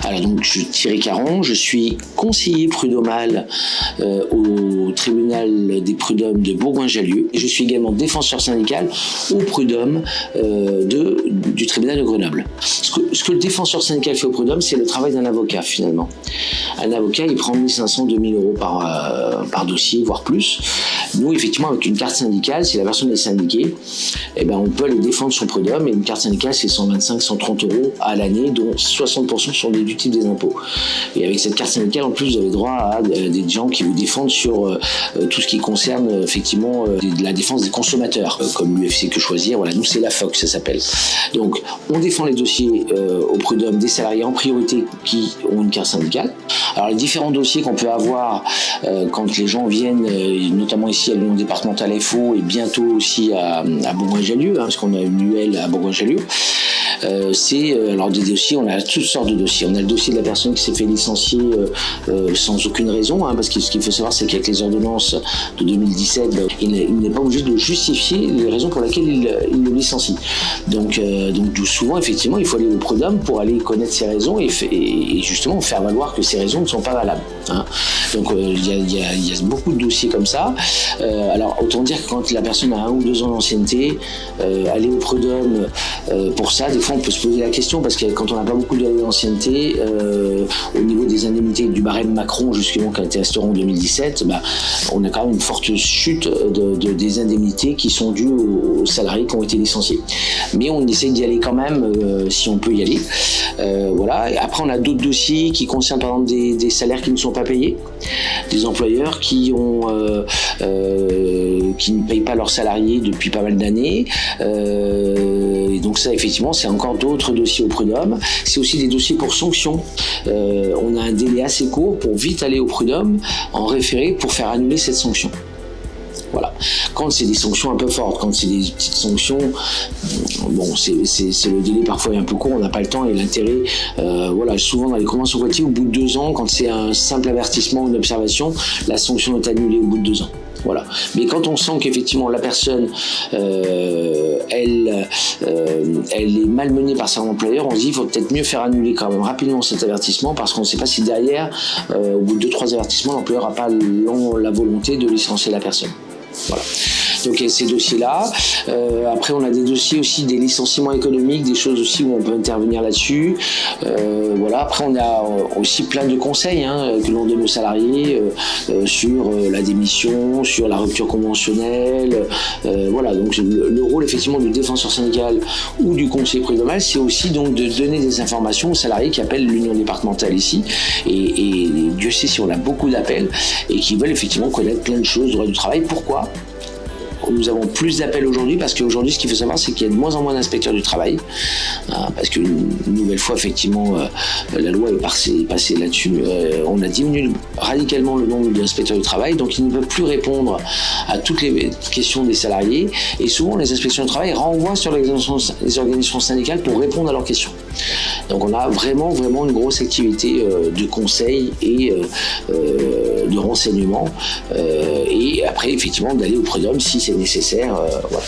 Alors donc je suis Thierry Caron, je suis conseiller prud'homal au tribunal des prud'hommes de Bourgoin-Jallieu et je suis également défenseur syndical au prud'homme du tribunal de Grenoble. Ce que le défenseur syndical fait au prud'homme, c'est le travail d'un avocat finalement. Un avocat, il prend 1 500, 2 000 euros par dossier, voire plus. Nous, effectivement, avec une carte syndicale, si la personne est syndiquée, eh ben, on peut aller défendre son prud'homme et une carte syndicale, c'est 125, 130 euros à l'année, dont 60% sont déductibles des impôts. Et avec cette carte syndicale, en plus, vous avez droit à des gens qui vous défendent sur tout ce qui concerne effectivement de la défense des consommateurs, comme l'UFC Que Choisir. Voilà, nous, c'est la FOC, ça s'appelle. Donc, on défend les dossiers au prud'homme des salariés en priorité qui ont une carte syndicale. Alors, les différents dossiers qu'on peut avoir quand les gens viennent, notamment ici à l'Union départementale FO et bientôt aussi à Bourgoin-Jallieu, parce qu'on a une UL à Bourgoin-Jallieu. Alors des dossiers, on a toutes sortes de dossiers. On a le dossier de la personne qui s'est fait licencier sans aucune raison, parce que ce qu'il faut savoir, c'est qu'avec les ordonnances de 2017, il n'est pas obligé de justifier les raisons pour lesquelles il le licencie. Donc souvent, effectivement, il faut aller au prud'homme pour aller connaître ses raisons et justement faire valoir que ces raisons ne sont pas valables. Donc il y a beaucoup de dossiers comme ça. Alors autant dire que quand la personne a 1 ou 2 ans d'ancienneté, aller au prud'homme pour ça, des fois on peut se poser la question parce que quand on n'a pas beaucoup d'années d'ancienneté, au niveau des indemnités du barème Macron justement qui a été instauré en 2017, on a quand même une forte chute des indemnités qui sont dues aux salariés qui ont été licenciés. Mais on essaie d'y aller quand même si on peut y aller. Voilà. Et après on a d'autres dossiers qui concernent par exemple des salaires qui ne sont pas payés, des employeurs qui ne payent pas leurs salariés depuis pas mal d'années. Et donc ça, effectivement, c'est encore d'autres dossiers au prud'homme. C'est aussi des dossiers pour sanctions. On a un délai assez court pour vite aller au prud'homme en référé pour faire annuler cette sanction. Voilà. Quand c'est des sanctions un peu fortes, quand c'est des petites sanctions, c'est le délai parfois est un peu court, on n'a pas le temps et l'intérêt, souvent dans les conventions collectives, au bout de 2 ans, quand c'est un simple avertissement ou une observation, la sanction est annulée au bout de 2 ans. Voilà. Mais quand on sent qu'effectivement la personne, elle est malmenée par son employeur, on se dit qu'il faut peut-être mieux faire annuler quand même rapidement cet avertissement parce qu'on ne sait pas si derrière, au bout de 2-3 avertissements, l'employeur n'a pas la volonté de licencier la personne. Voilà. Donc il y a ces dossiers-là. Après, on a des dossiers aussi des licenciements économiques, des choses aussi où on peut intervenir là-dessus. Après, on a aussi plein de conseils que l'on donne aux salariés sur la démission, sur la rupture conventionnelle. Donc le rôle effectivement du défenseur syndical ou du conseiller prud'homal, c'est aussi donc de donner des informations aux salariés qui appellent l'union départementale ici. Et Dieu sait si on a beaucoup d'appels et qui veulent effectivement connaître plein de choses du droit du travail. Pourquoi ? Nous avons plus d'appels aujourd'hui parce qu'aujourd'hui, ce qu'il faut savoir, c'est qu'il y a de moins en moins d'inspecteurs du travail. Parce qu'une nouvelle fois, effectivement, la loi est passée là-dessus. On a diminué radicalement le nombre d'inspecteurs du travail, donc ils ne peuvent plus répondre à toutes les questions des salariés. Et souvent, les inspections du travail renvoient sur les organisations syndicales pour répondre à leurs questions. Donc on a vraiment une grosse activité de conseil et de renseignement. Et après, effectivement, d'aller au prud'homme si c'est nécessaire. Voilà.